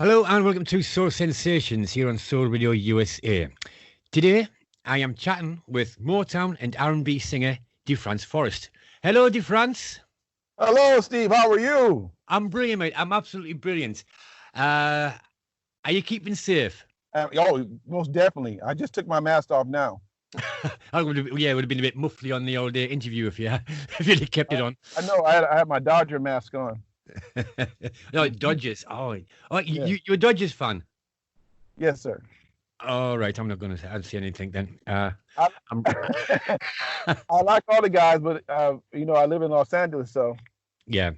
Hello and welcome to Soul Sensations here on Soul Radio USA. Today, I am chatting with Motown and R&B singer Defrantz Forrest. Hello, Defrantz. Hello, Steve. How are you? I'm brilliant, mate. I'm absolutely brilliant. Are you keeping safe? Most definitely. I just took my mask off now. It would have been a bit muffly on the old interview if you'd have kept it on. I know. I had my Dodger mask on. No, Dodgers. Yeah. You're a Dodgers fan? Yes, sir. All right, I'm not going to say anything then. I like all the guys, but I live in Los Angeles, so yeah.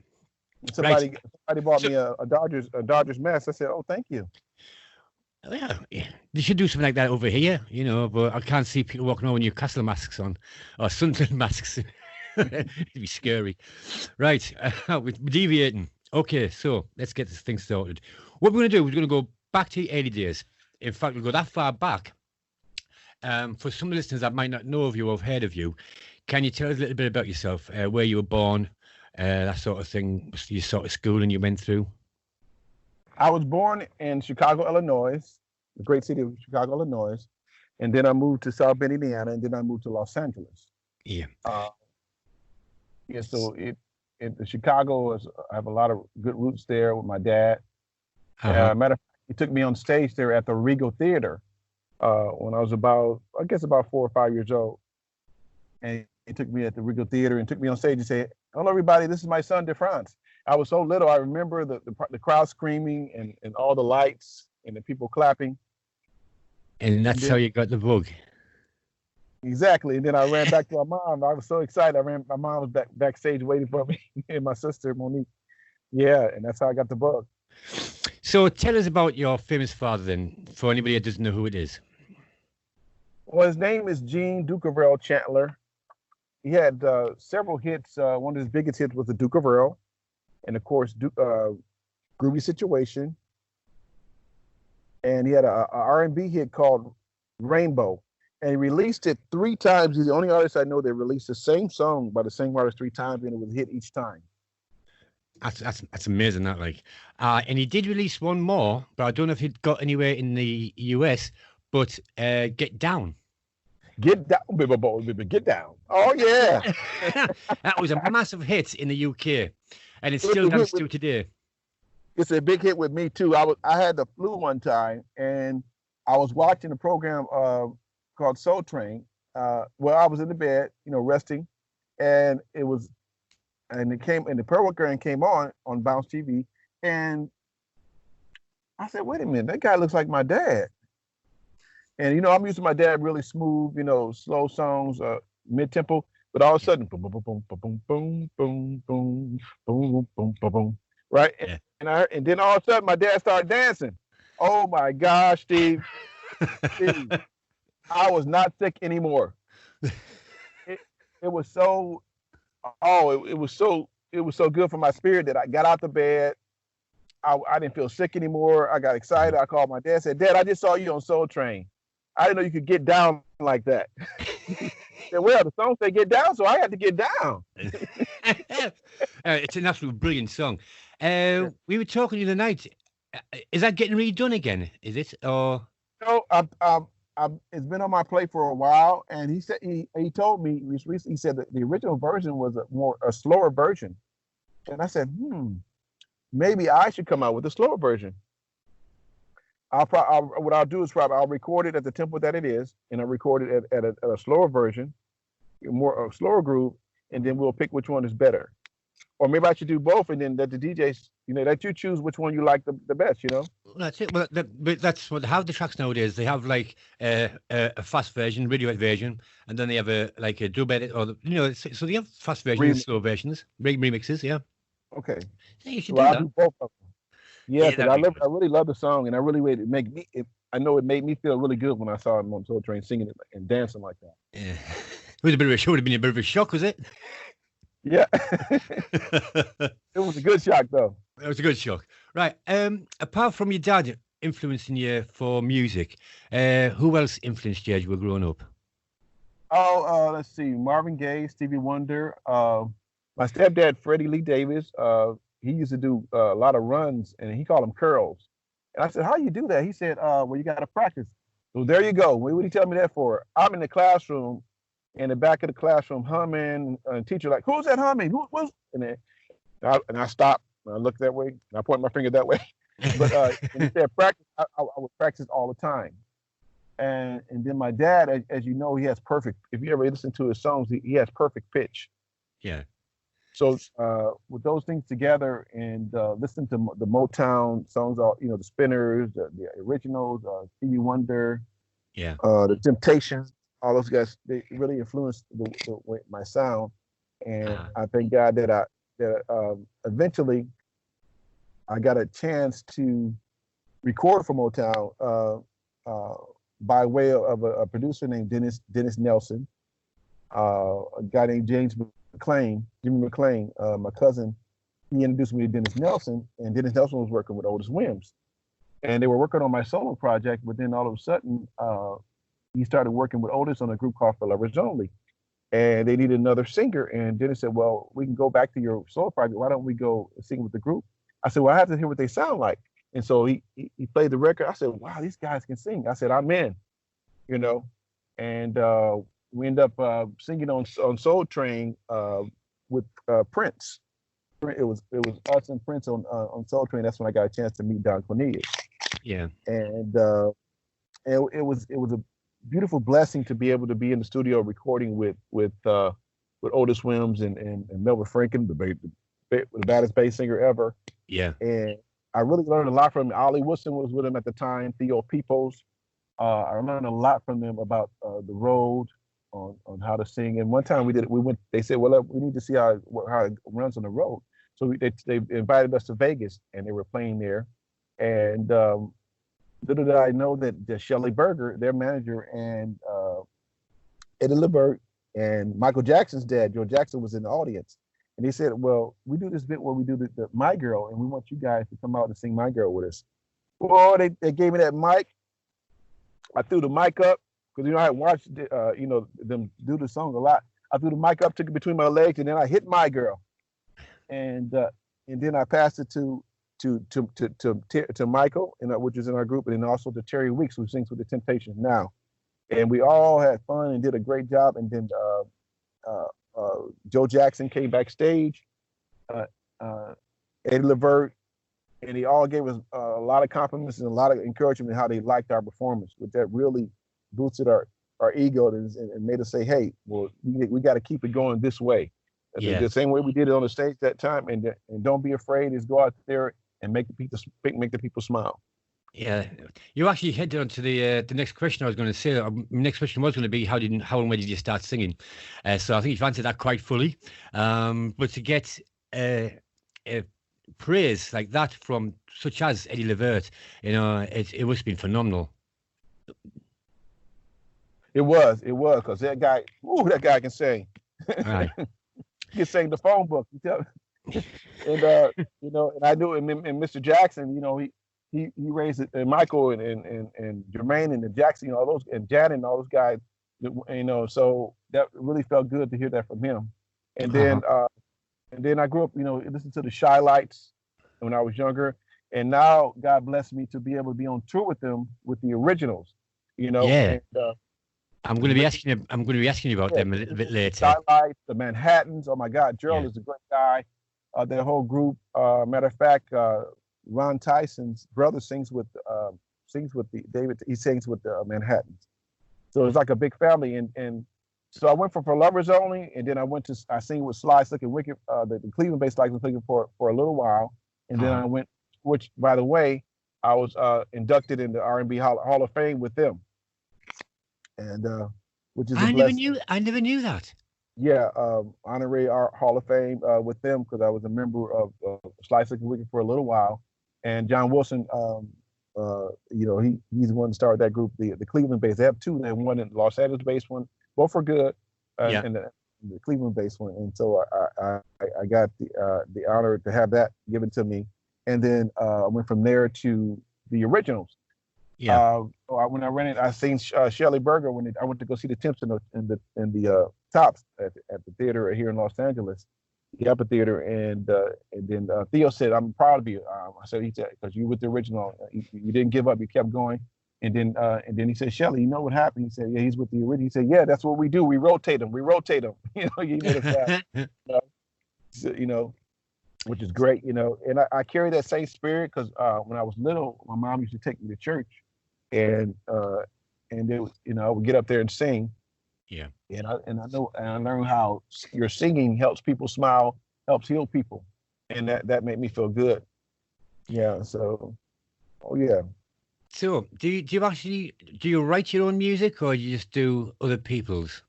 Somebody bought me a Dodgers mask. I said, "Oh, thank you." Yeah, they should do something like that over here, but I can't see people walking around with Newcastle masks on or Sunderland masks. It'd be scary. Right, we're deviating. Okay, so let's get this thing started. What we're going to do is we're going to go back to the early days. In fact, we'll go that far back. For some listeners that might not know of you or have heard of you, can you tell us a little bit about yourself, where you were born, that sort of thing, your sort of schooling you went through? I was born in Chicago, Illinois, the great city of Chicago, Illinois, and then I moved to South Bend, Indiana, and then I moved to Los Angeles. Yeah. So Chicago I have a lot of good roots there with my dad. Uh-huh. Matter of fact, he took me on stage there at the Regal Theater when I was about 4 or 5 years old. And he took me at the Regal Theater and took me on stage and said, "Hello, everybody. This is my son, Defrantz." I was so little. I remember the crowd screaming and all the lights and the people clapping. And that's how you got the bug. Exactly. And then I ran back to my mom. I was so excited. My mom was backstage waiting for me and my sister, Monique. Yeah, and that's how I got the bug. So tell us about your famous father then, for anybody that doesn't know who it is. Well, his name is Gene Duke of Earl Chandler. He had several hits. One of his biggest hits was the Duke of Earl. And of course, Groovy Situation. And he had a R&B hit called Rainbow. And he released it 3 times. He's the only artist I know that released the same song by the same artist 3 times, and it was a hit each time. That's amazing, that like. And he did release one more, but I don't know if it got anywhere in the US, but Get Down. Get down, baby boy, baby, get down. Oh, yeah. That was a massive hit in the UK, and it still comes to today. It's a big hit with me, too. I had the flu one time, and I was watching a program called Soul Train, where I was in the bed, resting, and the program came on Bounce TV, and I said, "Wait a minute, that guy looks like my dad." And I'm used to my dad really smooth, slow songs, mid-tempo, but all of a sudden, boom, boom, boom, boom, boom, boom, boom, boom, boom, boom, boom, right? Yeah. And then all of a sudden, my dad started dancing. Oh my gosh, Steve, I was not sick anymore. It was so, it was so good for my spirit that I got out the bed. I didn't feel sick anymore. I got excited. I called my dad, said, "Dad, I just saw you on Soul Train. I didn't know you could get down like that." He said, "Well, the song said get down, so I had to get down." It's an absolute brilliant song. We were talking the other night. Is that getting redone again? Is it? Or it's been on my plate for a while, and he said he told me he said that the original version was a slower version, and I said, maybe I should come out with a slower version. What I'll do is I'll record it at the tempo that it is, and I'll record it at a slower version, a slower groove, and then we'll pick which one is better. Or maybe I should do both, and then let the DJs, let you choose which one you like the best, That's it. Well, that's what how the tracks nowadays. They have like a fast version, radio edit version, and then they have a dub edit, or so they have fast versions and slow versions, remixes. Yeah. Okay. Yeah, you should I'll do do both of them. Yeah, because I really love the song, and I really I know it made me feel really good when I saw him on Soul Train singing it and dancing like that. Yeah. It was a bit of a show. Would have been a bit of a shock, was it? Yeah. It was a good shock, though. It was a good shock. Right. Apart from your dad influencing you for music, who else influenced you as you were growing up? Oh, let's see. Marvin Gaye, Stevie Wonder. My stepdad, Freddie Lee Davis, he used to do a lot of runs, and he called them curls. And I said, how you do that? He said, well, you got to practice. So there you go. What did he tell me that for? I'm in the classroom, in the back of the classroom, humming. And teacher like, who's that humming? Who was? And I stopped. And I looked that way. And I pointed my finger that way. But when he said practice, I would practice all the time. And then my dad, as you know, he has perfect. If you ever listen to his songs, he has perfect pitch. Yeah. So with those things together and listen to the Motown songs, all the Spinners, the originals, Stevie Wonder, the Temptations, all those guys, they really influenced the way my sound. And I thank God that eventually I got a chance to record for Motown by way of a producer named Dennis Nelson, a guy named Jimmy McLean, my cousin. He introduced me to Dennis Nelson, and Dennis Nelson was working with Otis Williams, and they were working on my solo project. But then all of a sudden, he started working with Otis on a group called For Lovers Only, and they needed another singer. And Dennis said, "Well, we can go back to your solo project. Why don't we go sing with the group?" I said, "Well, I have to hear what they sound like." And so he played the record. I said, "Wow, these guys can sing." I said, "I'm in," and we ended up singing on Soul Train with Prince. It was us and Prince on Soul Train. That's when I got a chance to meet Don Cornelius. Yeah. And it was a beautiful blessing to be able to be in the studio recording with Otis Williams and Melvin Franklin, the baddest bass singer ever. Yeah. And I really learned a lot from him. Ollie Wilson was with him at the time. Theo Peoples. I learned a lot from them about the road, on how to sing. And one time they said, well, we need to see how it runs on the road. So they invited us to Vegas, and they were playing there. And little did I know that Shelley Berger, their manager, and Eddie LeBert and Michael Jackson's dad, Joe Jackson, was in the audience. And they said, well, we do this bit where we do the My Girl, and we want you guys to come out and sing My Girl with us. Well, they gave me that mic. I threw the mic up, because I had watched them do the song a lot. I threw the mic up, took it between my legs, and then I hit My Girl. And then I passed it to Michael, which is in our group, and then also to Terry Weeks, who sings with the Temptations now. And we all had fun and did a great job. And then Joe Jackson came backstage, Eddie LeVert, and they all gave us a lot of compliments and a lot of encouragement in how they liked our performance, which that really boosted our ego and made us say, hey, well, we got to keep it going this way. Yeah. The same way we did it on the stage that time. And don't be afraid, is go out there and make the people smile. Yeah, you actually headed on to the next question I was going to say. My next question was going to be how and when did you start singing? So I think you've answered that quite fully. But to get praise like that from such as Eddie LeVert, it must have been phenomenal. It was because that guy can sing. Right. He can sing the phone book. And I knew, and Mr. Jackson, he raised it, and Michael and Jermaine and the Jackson, all those, and Janet and all those guys, so that really felt good to hear that from him. And then I grew up, listening to the Shy Lights when I was younger, and now God blessed me to be able to be on tour with them with the originals, Yeah. And, I'm going to be asking you about them a little bit later. Shy Lights, the Manhattans. Oh my God, Gerald is a great guy. Their whole group. Matter of fact, Ron Tyson's brother sings with David. He sings with the Manhattans. So it's like a big family. And so I went for Lovers Only, and then I sing with Sly Slick and Wicked, the Cleveland-based Sly Slick and Wicked for a little while, and then I went. Which, by the way, I was inducted in the R&B Hall of Fame with them. And which is I never knew that. Yeah, honorary Hall of Fame with them, because I was a member of Sly Slick and Wicked for a little while. And John Wilson, he's the one that started that group, the Cleveland-based. They have two. They have one in Los Angeles-based one. Both are good, and the Cleveland-based one. And so I got the honor to have that given to me. And then I went from there to the originals. Yeah. When I rented, I seen Shelley Berger when I went to go see the Temps in the Tops at the theater here in Los Angeles. the amphitheater, and then Theo said, "I'm proud of you." I said, he said, because you with the original, you didn't give up, you kept going. And then he said, "Shelly, you know what happened?" He said, "Yeah, he's with the original." He said, "Yeah, that's what we do. We rotate them. We rotate them." You made us laugh. So, which is great. And I carry that same spirit because when I was little, my mom used to take me to church, and then I would get up there and sing. Yeah. And I learned how your singing helps people smile, helps heal people, and that made me feel good. Yeah. So, oh yeah. So, do you write your own music, or you just do other people's?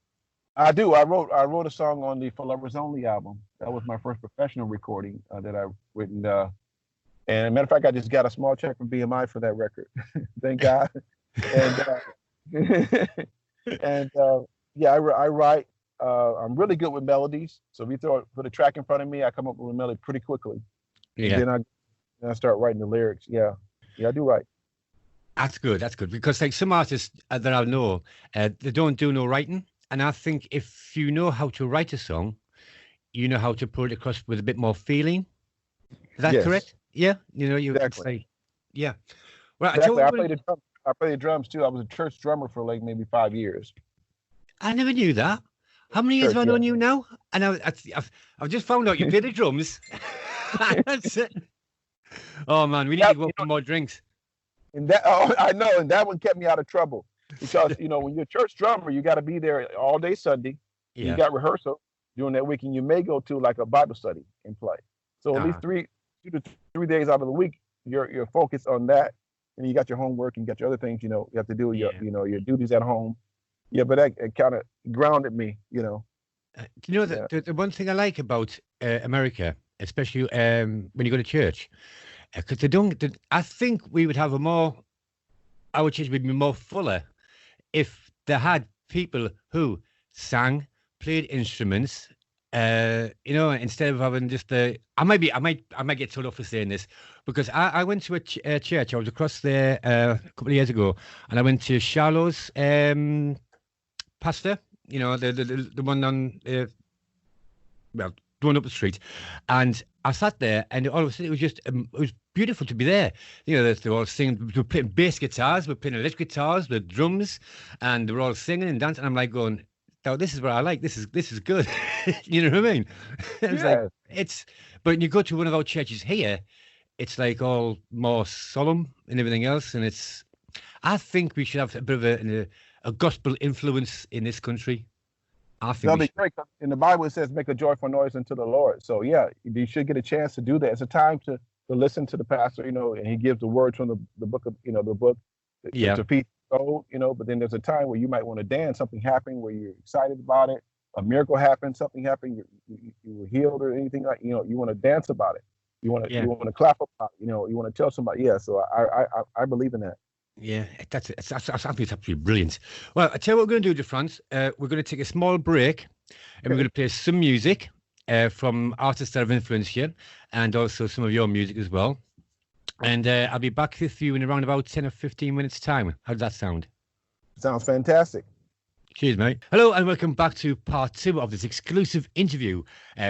I do. I wrote a song on the For Lovers Only album. That was my first professional recording that I've written. And matter of fact, I just got a small check from BMI for that record. Thank God. And yeah, I write. I'm really good with melodies. So if you put a track in front of me, I come up with a melody pretty quickly. Yeah. And then I start writing the lyrics. Yeah, I do write. That's good. That's good, because like some artists that I know, they don't do no writing, and I think if you know how to write a song, you know how to put it across with a bit more feeling. Is that correct? Yeah. Exactly. Yeah. Well, exactly. I play the drums too. I was a church drummer for like maybe 5 years. I never knew that. How many years have I known you now? And I've just found out you play the drums. That's it. Oh man, we need to go for more drinks. And I know, and that one kept me out of trouble because when you're a church drummer, you got to be there all day Sunday. Yeah. You got rehearsal during that week, and you may go to like a Bible study and play. So at least 2 to 3 days out of the week, you're focused on that, and you got your homework and you got your other things you have to do your duties at home. Yeah, but that kind of grounded me. The one thing I like about America, especially when you go to church. Because I think we would have our church would be more fuller if they had people who sang, played instruments, instead of having just I might get told off for saying this, because I went to a church. I was across there a couple of years ago, and I went to Charlot's pastor, the one on going up the street, and I sat there, and all of a sudden it was beautiful to be there. They're all singing, we're playing bass guitars, we're playing electric guitars, the drums, and they're all singing and dancing. I'm like going, "Oh, this is what I like. This is good." You know what I mean? It's like but when you go to one of our churches here, it's like all more solemn and everything else, and I think we should have a bit of a gospel influence in this country. I think that'll be great. In the Bible, it says, "Make a joyful noise unto the Lord." So yeah, you should get a chance to do that. It's a time to listen to the pastor, and he gives the words from the book of the book to feed the soul, But then there's a time where you might want to dance. Something happened where you're excited about it. A miracle happened. Something happened. You were healed or anything like you want to dance about it. You want to clap about it. You want to tell somebody. Yeah. So I believe in that. Yeah, I think it's absolutely brilliant. Well, I tell you what we're going to do, Defrantz. We're going to take a small break, and we're going to play some music from artists that have influenced you, and also some of your music as well. And I'll be back with you in around about 10 or 15 minutes' time. How does that sound? Sounds fantastic. Cheers, mate. Hello, and welcome back to part 2 of this exclusive interview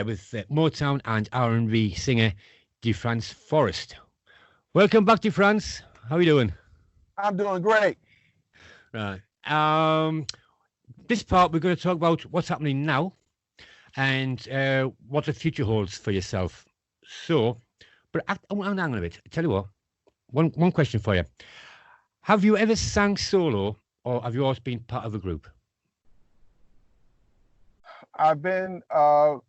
with Motown and R&B singer Defrantz Forrest. Welcome back, Defrantz. How are you doing? I'm doing great. Right. This part, we're going to talk about what's happening now and what the future holds for yourself. So, but hang on a bit. I tell you what, one question for you. Have you ever sang solo, or have you always been part of a group? I've been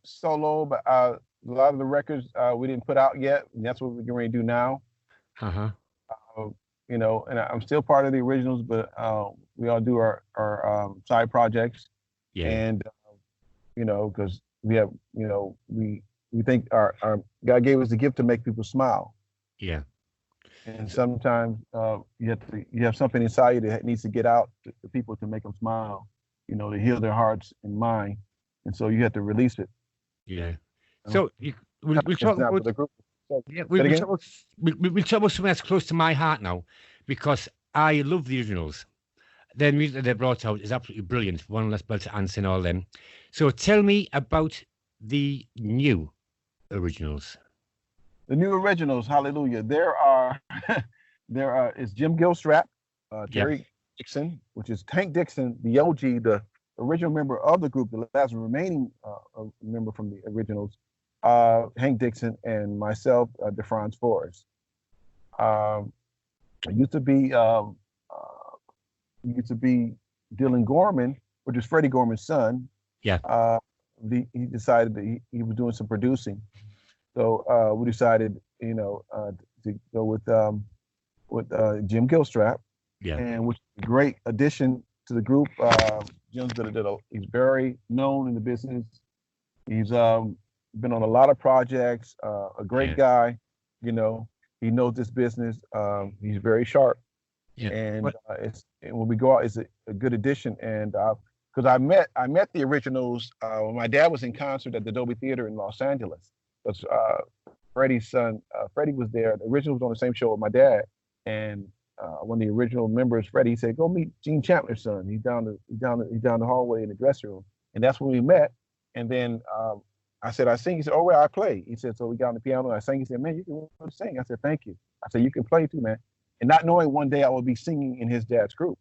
solo, but a lot of the records we didn't put out yet. And that's what we're getting ready to do now. Uh-huh. And I'm still part of the originals, but we all do our side projects. Yeah. And because we have, we think our God gave us the gift to make people smile. Yeah. And sometimes you have something inside you that needs to get out to people to make them smile, to heal their hearts and mind, and so you have to release it. Yeah. So we'll talk about the group. Yeah, we'll talk about something that's close to my heart now, because I love the originals. Their music that they brought out is absolutely brilliant. One Less Bell to Answer and all them. So tell me about the new originals? The new originals, hallelujah. There are, is Jim Gilstrap, Yeah, Terry Dixon, which is Tank Dixon, the OG, the original member of the group, the last remaining member from the originals, Hank Dixon, and myself, Defrantz Forrest. It used to be Dylan Gorman, which is Freddie Gorman's son. yeah, He decided that he was doing some producing, so we decided, to go with Jim Gilstrap, yeah, and which is a great addition to the group. Jim's he's very known in the business. He's been on a lot of projects. A great guy, he knows this business. He's very sharp, yeah. and when we go out, it's a good addition. And because I met the originals when my dad was in concert at the Dolby Theater in Los Angeles. Because Freddie's son, Freddie was there. The originals was on the same show with my dad, and one of the original members, Freddie, he said, "Go meet Gene Chandler's son. He's down the hallway in the dressing room." And that's when we met. And then I said, "I sing." He said, "Oh, well, I play." He said, so we got on the piano and I sang. He said, "Man, you can really sing." I said, "Thank you." I said, "You can play too, man." And not knowing one day I would be singing in his dad's group.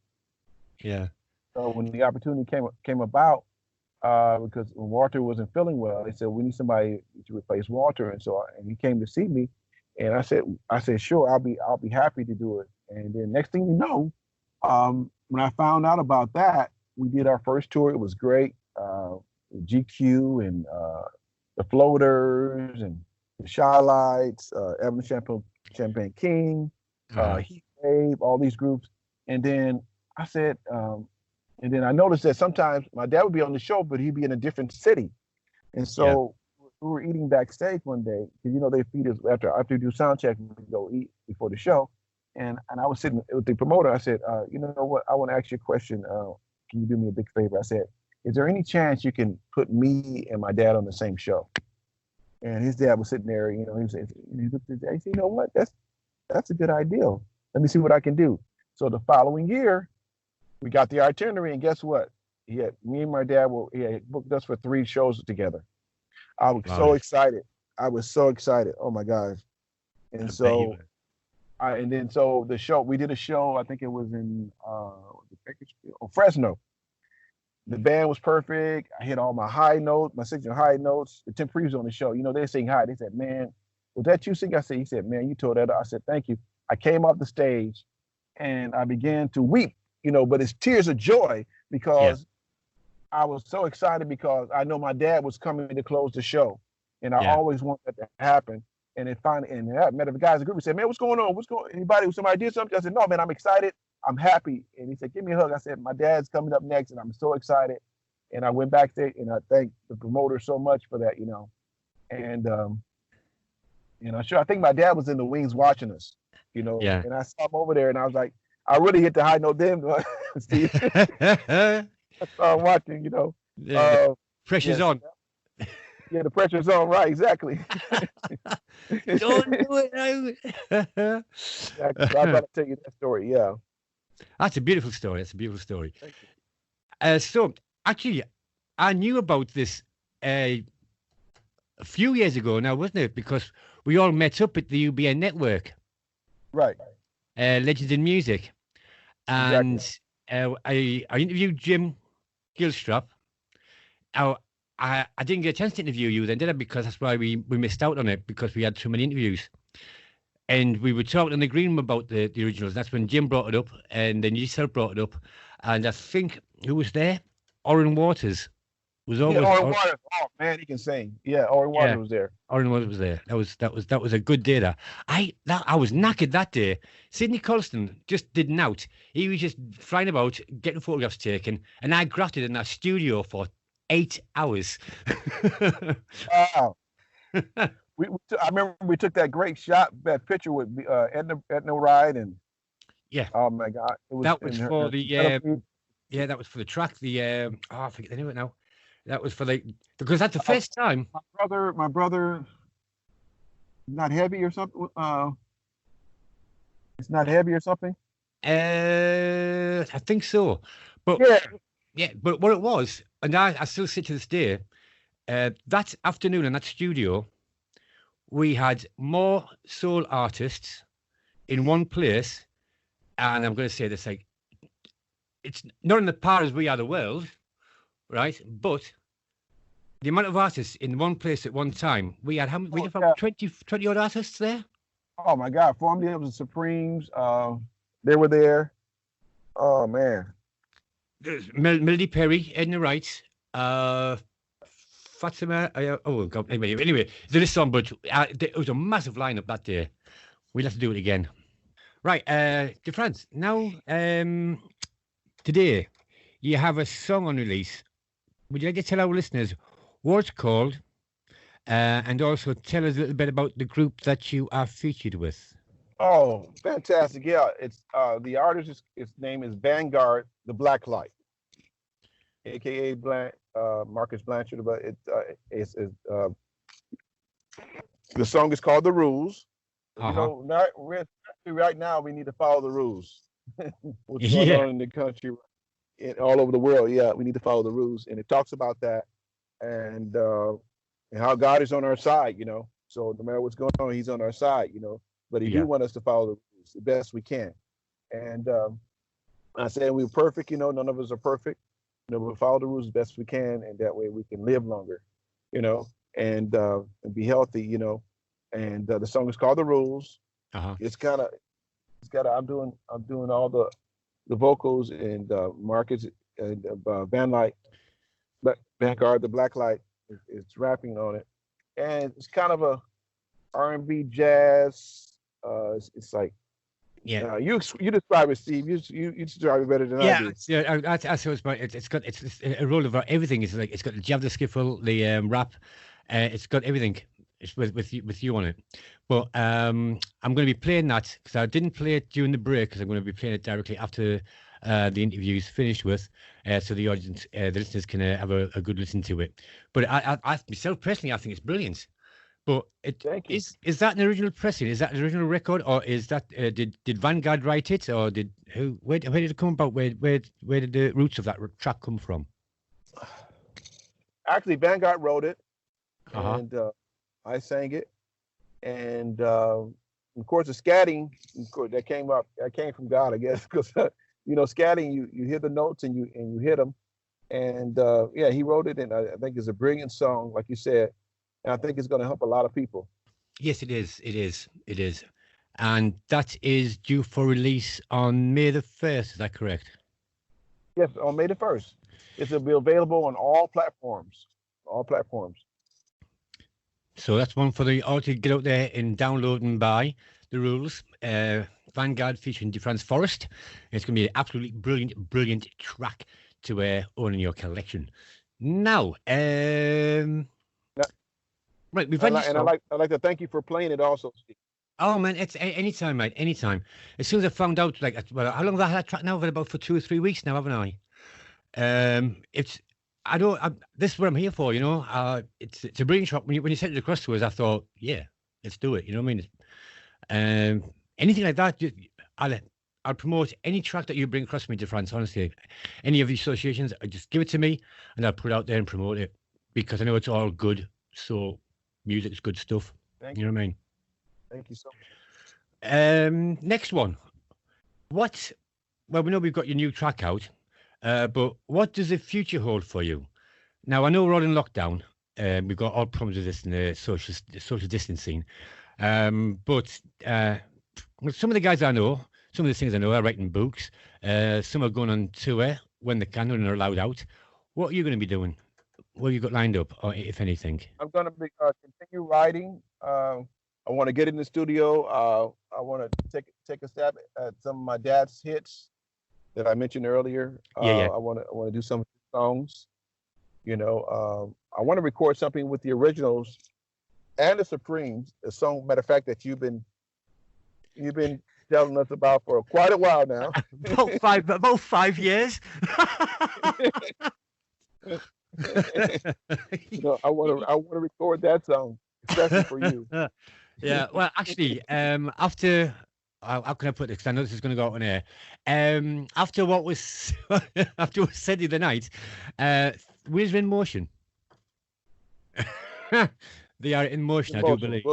Yeah. So when the opportunity came about, because when Walter wasn't feeling well, they said, "We need somebody to replace Walter." And so and he came to see me, and I said, "Sure, I'll be happy to do it." And then next thing you know, when I found out about that, we did our first tour. It was great. GQ and the Floaters and the Shy Lights, Evan Champagne King, Heat Wave, all these groups. And then I said, and then I noticed that sometimes my dad would be on the show, but he'd be in a different city. And so we were eating backstage one day, because they feed us after we do sound check, we go eat before the show. And I was sitting with the promoter. I said, "You know what? I want to ask you a question. Can you do me a big favor?" I said, "Is there any chance you can put me and my dad on the same show?" And his dad was sitting there. He said, "You know what? That's a good idea. Let me see what I can do." So the following year, we got the itinerary, and guess what? Me and my dad he had booked us for 3 shows together. I was so excited. Oh my gosh! And so. We did a show. I think it was in Fresno. The band was perfect. I hit all my high notes, my signature high notes. The Tim Freeze on the show, they sing high. They said, "Man, was that you sing?" He said, "Man, you told that." I said, "Thank you." I came off the stage and I began to weep, but it's tears of joy, because I was so excited, because I know my dad was coming to close the show, and I always want that to happen. And it finally, I met the guys in the group. He said, "Man, what's going on? Somebody did something?" I said, "No, man, I'm excited. I'm happy." And he said, "Give me a hug." I said, "My dad's coming up next, and I'm so excited." And I went backstage, and I thanked the promoter so much for that, And I think my dad was in the wings watching us, Yeah. And I saw him over there, and I was like, I really hit the high note then, Steve. I saw him watching, Pressure's on. Yeah, the pressure's on, right? Exactly. Don't do it now. Exactly. So I got to tell you that story. Yeah. That's a beautiful story. Thank you. So actually, I knew about this a few years ago now, wasn't it? Because we all met up at the UBN network. Right. Legends in Music. And Exactly. I interviewed Jim Gilstrap. I didn't get a chance to interview you then, did I? Because that's why we missed out on it, because we had too many interviews. And we were talking in the green room about the originals. That's when Jim brought it up, and then yourself brought it up. And I think, who was there? Orrin Waters was always. Yeah, Orrin Waters. Oh man, he can sing. Yeah, Orrin Waters was there. Orrin Waters was there. That was a good day. I was knackered that day. Sidney Colston just didn't out. He was just flying about, getting photographs taken, and I grafted in that studio for 8 hours. Wow. I remember we took that great shot, that picture with Edna Wright, and oh my God, that was for the track. I forget the name of it now. That was for because that's the first time. My brother, Not Heavy or something. It's Not Heavy or something. I think so, but but what it was, and I still sit to this day. That afternoon in that studio, we had more soul artists in one place, and I'm going to say this, like, it's not in the power as we are the world, right? But the amount of artists in one place at one time, we had how many? We had Yeah. about 20 odd artists there. Oh my God, formerly it was the Supremes. They were there. Oh man. There's Melody Perry, Edna Wright, Fatima. Oh God. Anyway, the list on, but it was a massive lineup that day. We'll have to do it again. Right, Defrantz. Now, today you have a song on release. Would you like to tell our listeners what it's called, and also tell us a little bit about the group that you are featured with? Oh, fantastic. Yeah, it's the artist its name is Vanguard the Black Light, aka Marcus Blanchard, but it's the song is called The Rules. You know, right now we need to follow the rules. What's going on in the country, all over the world? Yeah, we need to follow the rules, and it talks about that, and how God is on our side. You know, so no matter what's going on, He's on our side. You know, but He do want us to follow the rules the best we can. And I said we're perfect. You know, none of us are perfect. You know, we follow the rules as best we can, and that way we can live longer. You know, and be healthy. You know. And the song is called The Rules. It's got I'm doing all the vocals, and Marcus and Vanguard the Black Light is rapping on it, and it's kind of a R&B jazz. It's like you describe it, Steve. You describe it better than I do. Yeah, I suppose it's got a role of everything. It's like it's got the jab, the skiffle, the rap. It's got everything. It's with you on it, but I'm going to be playing that because I didn't play it during the break because I'm going to be playing it directly after the interview's finished with, so the audience, the listeners can have a good listen to it. But I myself personally, I think it's brilliant. But is that an original pressing? Is that an original record, or is that did Vanguard write it, or where did it come about? Where did the roots of that track come from? Actually, Vanguard wrote it, and I sang it, and of course the scatting, that came from God, I guess, because you know, scatting, you hear the notes and you hit them, and he wrote it, and I think it's a brilliant song, like you said, and I think it's going to help a lot of people. Yes, it is, and that is due for release on May the 1st. Is that correct? Yes, on May the 1st. It will be available on all platforms. So that's one for the all to get out there and download and buy. The Rules, Vanguard featuring Defrantz Forrest. It's going to be an absolutely brilliant track to own in your collection. Now, right, we've had and I'd like to thank you for playing it also, Steve. Oh man, it's anytime, mate, anytime. As soon as I found out, like, well, how long have I had that track now? For about 2 or 3 weeks now, haven't I? This is what I'm here for, you know. It's a brilliant track. When you sent it across to us, I thought, yeah, let's do it. You know what I mean? Anything like that, I'll promote any track that you bring across me to France. Honestly, any of the associations, just give it to me, and I'll put it out there and promote it because I know it's all good. So, music's good stuff. You know what I mean? Thank you so much. Next one. Well, we know we've got your new track out. But what does the future hold for you? Now, I know we're all in lockdown. We've got all problems with this in the social distancing. But some of the guys I know, some of the things I know are writing books. Some are going on tour when they can and are allowed out. What are you going to be doing? What have you got lined up, or if anything? I'm going to be continue writing. I want to get in the studio. I want to take a stab at some of my dad's hits that I mentioned earlier. I want to do some songs. You know, I want to record something with the originals and the Supremes. A song, matter of fact, that you've been telling us about for quite a while now. about 5 years. You know, I want to record that song, especially for you. Yeah. Well, actually, after. How can I put this? Because I know this is going to go out on air. After what was said the other night, wheels are in motion. They are in motion, I do believe.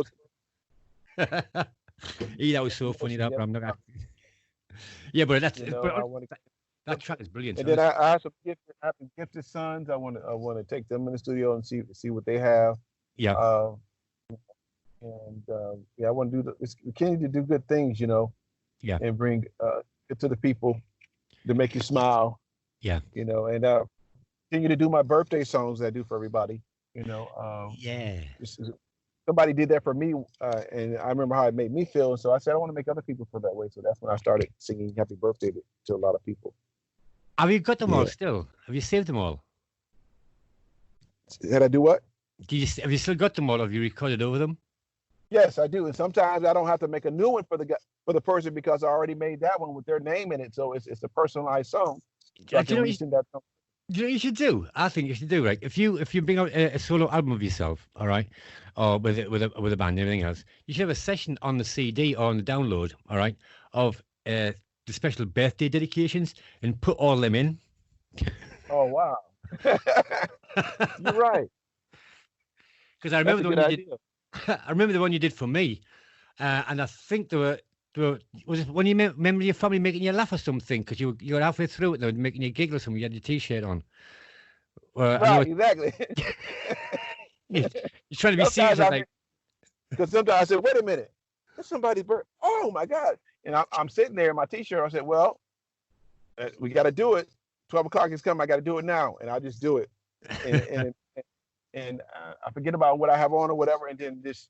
Yeah, that was so funny. That, Yeah, but I'm not gonna... Yeah, but that's you know, but I want to. that track is brilliant. And then I have some I have some gifted sons. I want to take them in the studio and see what they have. Yeah, Uh, and yeah, I want to continue to do good things, you know, yeah, and bring it to the people to make you smile, yeah, you know, and continue to do my birthday songs that I do for everybody, you know. yeah. Somebody did that for me, and I remember how it made me feel. And so I said, I want to make other people feel that way. So that's when I started singing Happy Birthday to a lot of people. Have you got them all Yeah. still? Have you saved them all? Did I do what? Have you still got them all? Have you recorded over them? Yes, I do. And sometimes I don't have to make a new one for the person because I already made that one with their name in it. So it's a personalized song. So I Do you can know resend that song. Do you know what you should do? I think you should do, right? If you bring out a solo album of yourself, all right, or with a band and everything else, you should have a session on the CD or on the download, all right, of the special birthday dedications and put all them in. Oh wow. You're right. Because I remember That's a the one good you idea. did. I remember the one you did for me, and I think there were was it when you remember your family making you laugh or something because you were halfway through it and they were making you giggle or something. You had your T-shirt on. Right, exactly. You're trying to be serious. Because sometimes I said, wait a minute, that's somebody's birthday. Oh my God. And I'm sitting there in my T-shirt. I said, well, we got to do it. 12 o'clock is coming. I got to do it now. And I just do it. And I forget about what I have on or whatever. And then just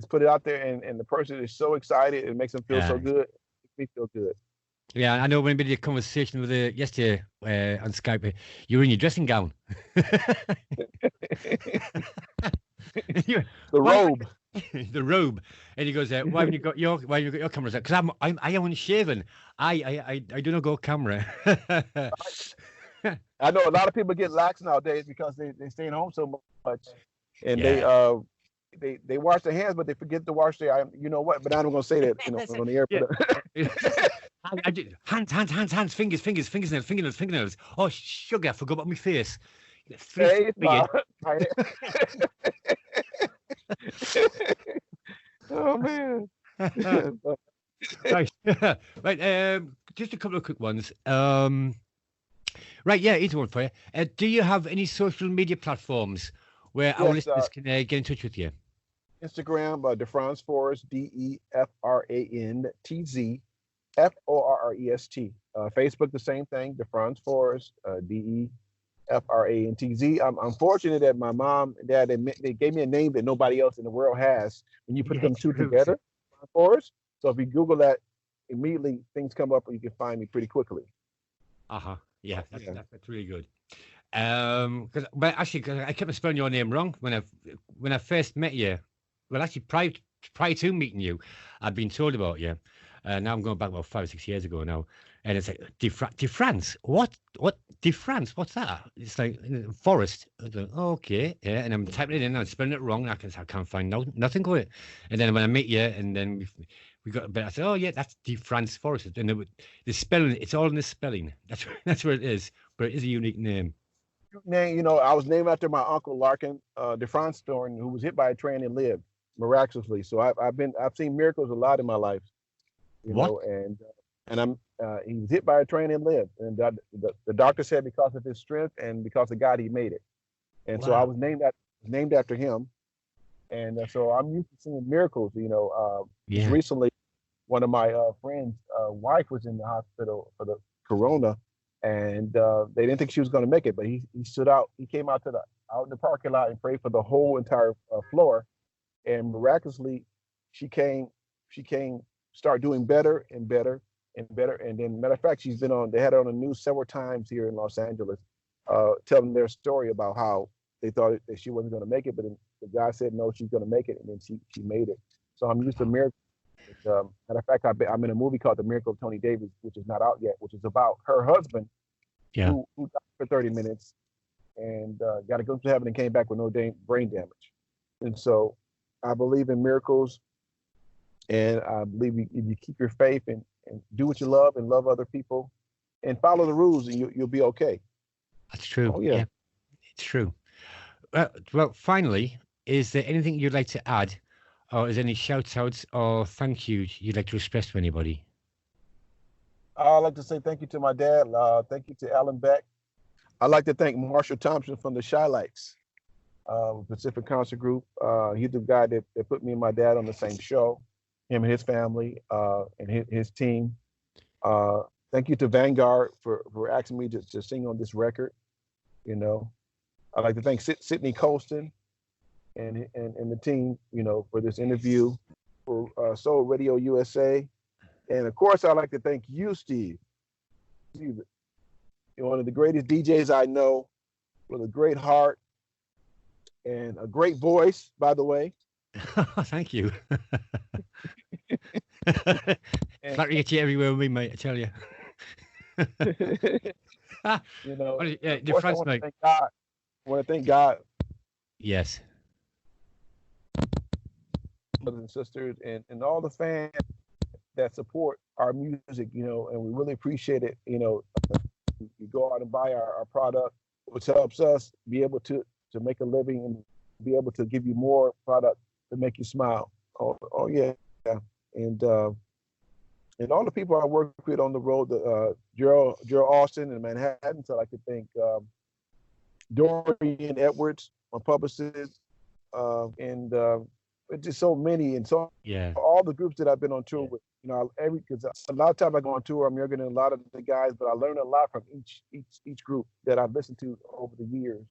put it out there. And the person is so excited. It makes them feel so good. It makes me feel good. Yeah, I know when we did a conversation with her yesterday on Skype, you were in your dressing gown. The robe. The robe. And he goes, why have you got your cameras out? Because I am unshaven. I do not go camera. I know a lot of people get lax nowadays because they staying home so much. And they wash their hands, but they forget to wash their, you know what? But I'm gonna say that, you know, on the air. I did hands, fingernails. Oh sugar, I forgot about my face. Hey, oh man. Right. Right. Just a couple of quick ones. Right, yeah, here's one for you. Do you have any social media platforms where our listeners can get in touch with you? Instagram, Defrantz Forrest, DEFRANTZ FORREST. Facebook, the same thing, Defrantz Forrest, DEFRANTZ. I'm fortunate that my mom and dad they gave me a name that nobody else in the world has. When you put them two together, Forrest. So if you Google that, immediately things come up and you can find me pretty quickly. Yeah, that's really good. Because I kept spelling your name wrong when I first met you. Well, actually, prior to meeting you, I'd been told about you. Now I'm going back about 5 or 6 years ago now, and it's like Defrantz. What Defrantz? What's that? It's like Forrest. Like, okay, yeah, and I'm typing it in, and I'm spelling it wrong. And I can't find nothing going. And then when I meet you, and then we got, but I said, oh yeah, that's Defrantz Forrest. And the spelling, it's all in the spelling. That's where it is. But it is a unique name. You know, I was named after my uncle Larkin Defrantz Thorne, who was hit by a train and lived miraculously. So I've seen miracles a lot in my life. You know, and he was hit by a train and lived. And the doctor said because of his strength and because of God, he made it. And so I was named after him. And so I'm used to seeing miracles. You know, just recently, one of my friends' wife was in the hospital for the corona, and they didn't think she was going to make it. But he stood out. He came out in the parking lot and prayed for the whole entire floor, and miraculously, she came, started doing better and better and better. And then, matter of fact, they had her on the news several times here in Los Angeles, telling their story about how they thought that she wasn't going to make it, but the guy said no, she's going to make it, and then she made it. So I'm used to miracles. Matter of fact, I'm in a movie called The Miracle of Tony Davis, which is not out yet, which is about her husband, who died for 30 minutes and got to go to heaven and came back with no brain damage. And so I believe in miracles, and I believe if you keep your faith and do what you love and love other people and follow the rules, and you'll be okay. That's true. Oh, yeah, it's true. Well, finally, is there anything you'd like to add or is there any shout outs or thank yous you'd like to express to anybody? I'd like to say thank you to my dad. Thank you to Alan Beck. I'd like to thank Marshall Thompson from the Shylights, Pacific Concert Group. He's the guy that put me and my dad on the same show, him and his family, and his team. Thank you to Vanguard for asking me to sing on this record. You know, I'd like to thank Sydney Colston and the team, for this interview, for Soul Radio USA. And of course, I'd like to thank you, Steve. You're one of the greatest DJs I know, with a great heart and a great voice, by the way. Thank you. Flattery gets you everywhere with me, mate, I tell you. Defrantz, mate. I want to thank God. Yes. Brothers and sisters and all the fans that support our music, and we really appreciate it. You go out and buy our product, which helps us be able to make a living and be able to give you more product to make you smile. Oh yeah. And all the people I work with on the road, Gerald Austin in Manhattan. So I'd like to thank Dorian Edwards, my publicist, and just so many, and so all the groups that I've been on tour with. Because a lot of times I go on tour, I'm younger than a lot of the guys, but I learn a lot from each group that I've listened to over the years.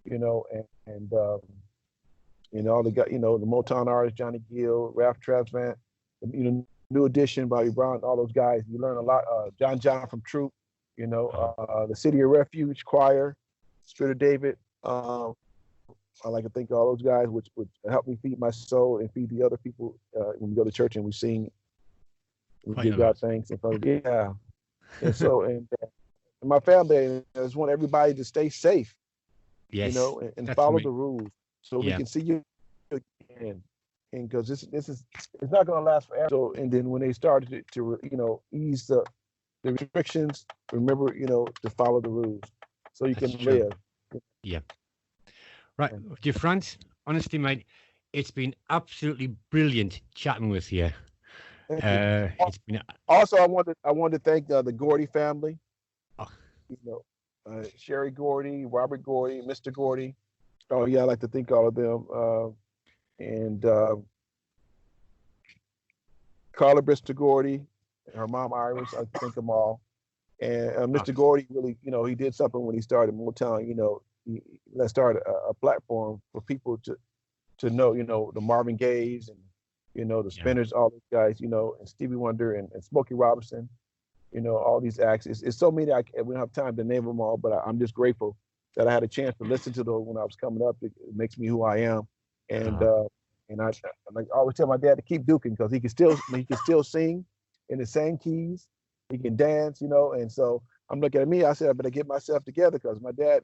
And all the guys, the Motown artists, Johnny Gill, Ralph Tresvant, New Edition, Bobby Brown, all those guys. You learn a lot. John from Troop, the City of Refuge Choir, Spirit of David. I like to thank all those guys, which would help me feed my soul and feed the other people when we go to church and we sing. We give God thanks. And my family, I just want everybody to stay safe. Yes, and follow the rules so we can see you again. And because this is, it's not going to last forever. So, and then when they started to ease the restrictions, remember, to follow the rules so you can live. Yeah. Right, Defrantz, honestly, mate, it's been absolutely brilliant chatting with you. It's been also, I wanted to thank the Gordy family. Sherry Gordy, Robert Gordy, Mr. Gordy. Oh yeah, I'd like to thank all of them. And Carla Bristol Gordy, her mom Iris. I thank them all. And Mr. Gordy really, he did something when he started Motown. Let's start a platform for people to know, the Marvin Gayes and the Spinners, all these guys, and Stevie Wonder and Smokey Robinson, all these acts. It's so many. We don't have time to name them all, but I'm just grateful that I had a chance to listen to those when I was coming up. It makes me who I am, and I always tell my dad to keep duking because he can still sing in the same keys. He can dance, and so I'm looking at me. I said I better get myself together because my dad,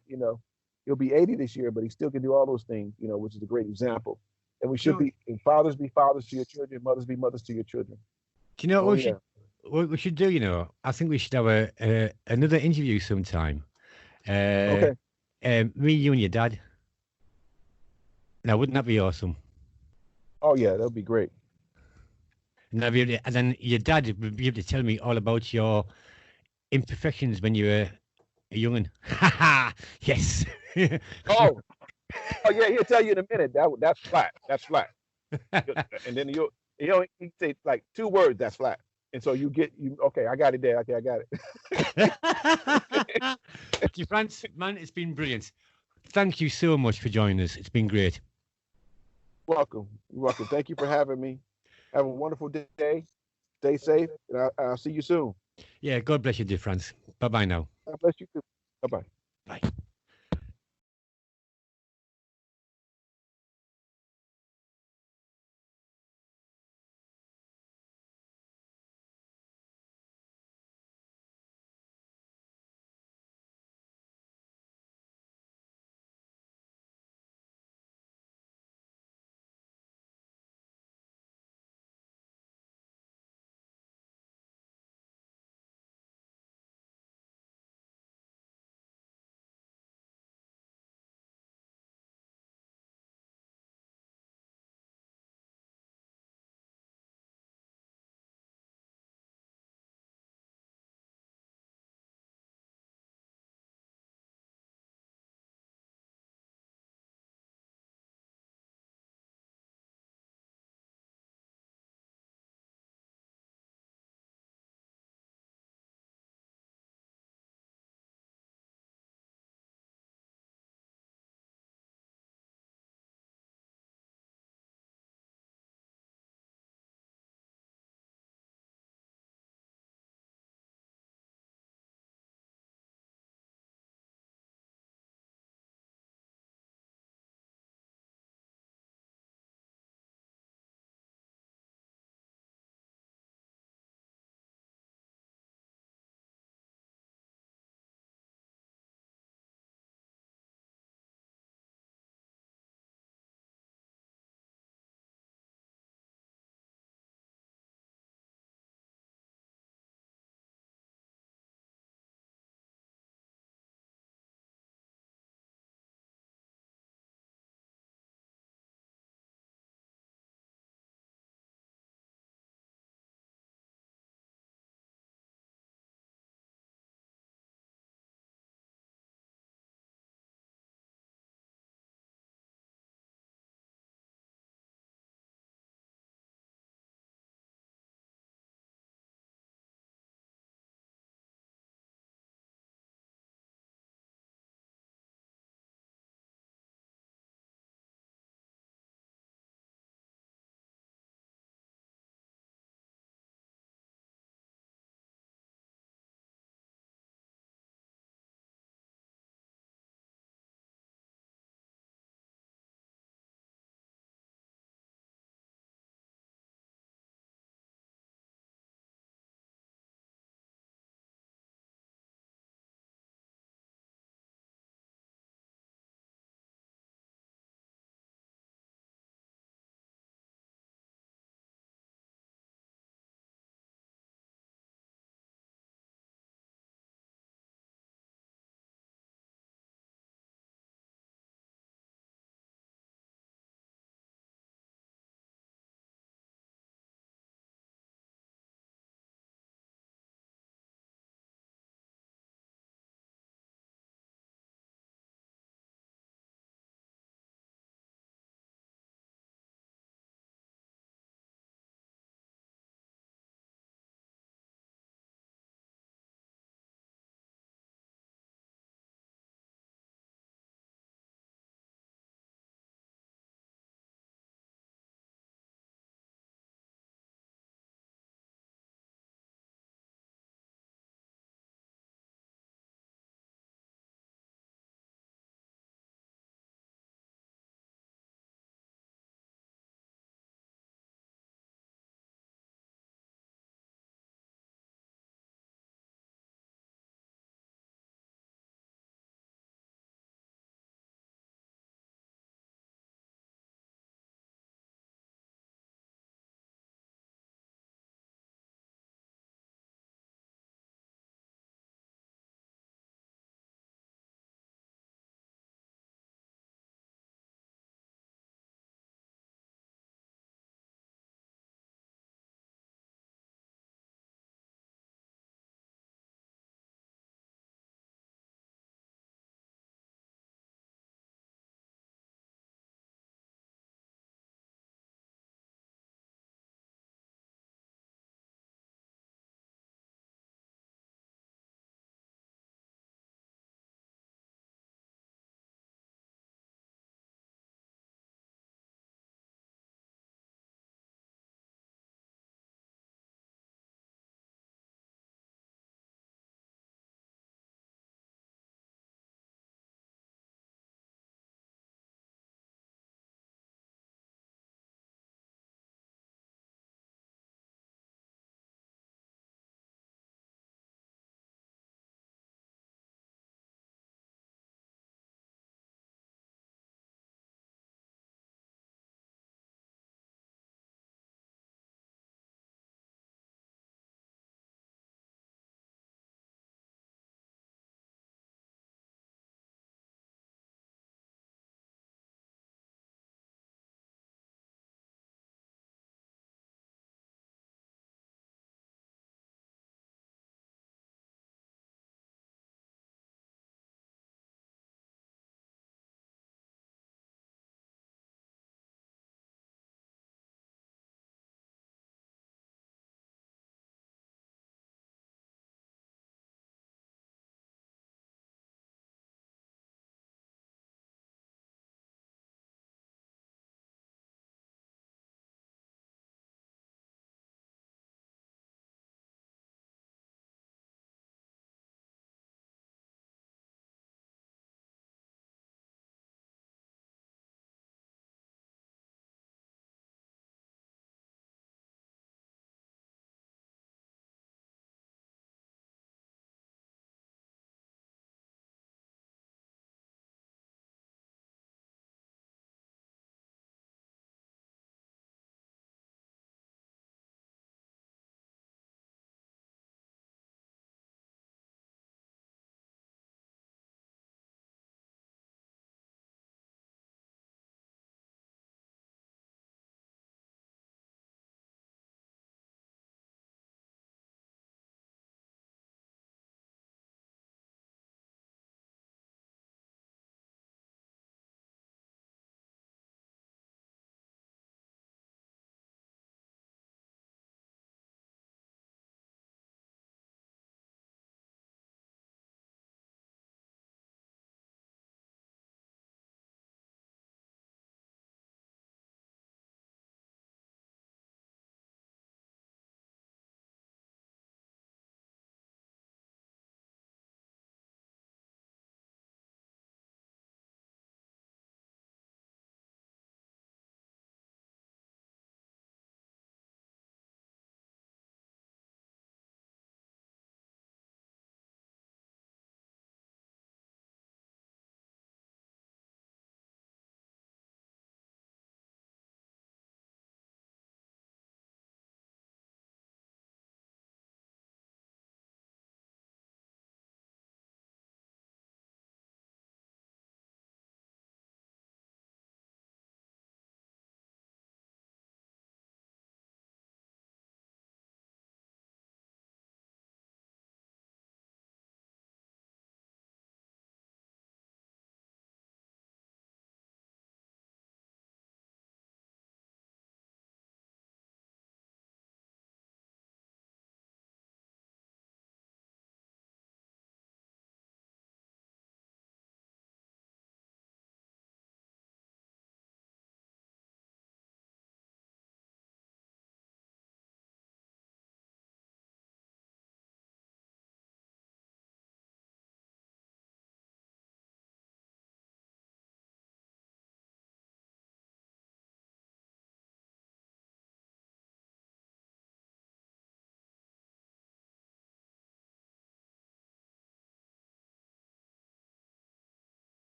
he'll be 80 this year, but he still can do all those things, which is a great example. And we should be fathers to your children, mothers be mothers to your children. Do you know what we should do? I think we should have another interview sometime. Okay. Me, you, and your dad. Now, wouldn't that be awesome? Oh yeah, that'd be great. And then your dad would be able to tell me all about your imperfections when you were a young'un. Yes. Oh yeah, he'll tell you in a minute. That's flat. That's flat. And then he'll say like 2 words. That's flat. And so okay, I got it there. Okay, I got it. Defrantz, man, it's been brilliant. Thank you so much for joining us. It's been great. Welcome. You're welcome. Thank you for having me. Have a wonderful day. Stay safe. And I'll see you soon. Yeah, God bless you, Defrantz. Bye-bye now. God bless you too. Bye-bye. Bye.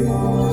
Bye.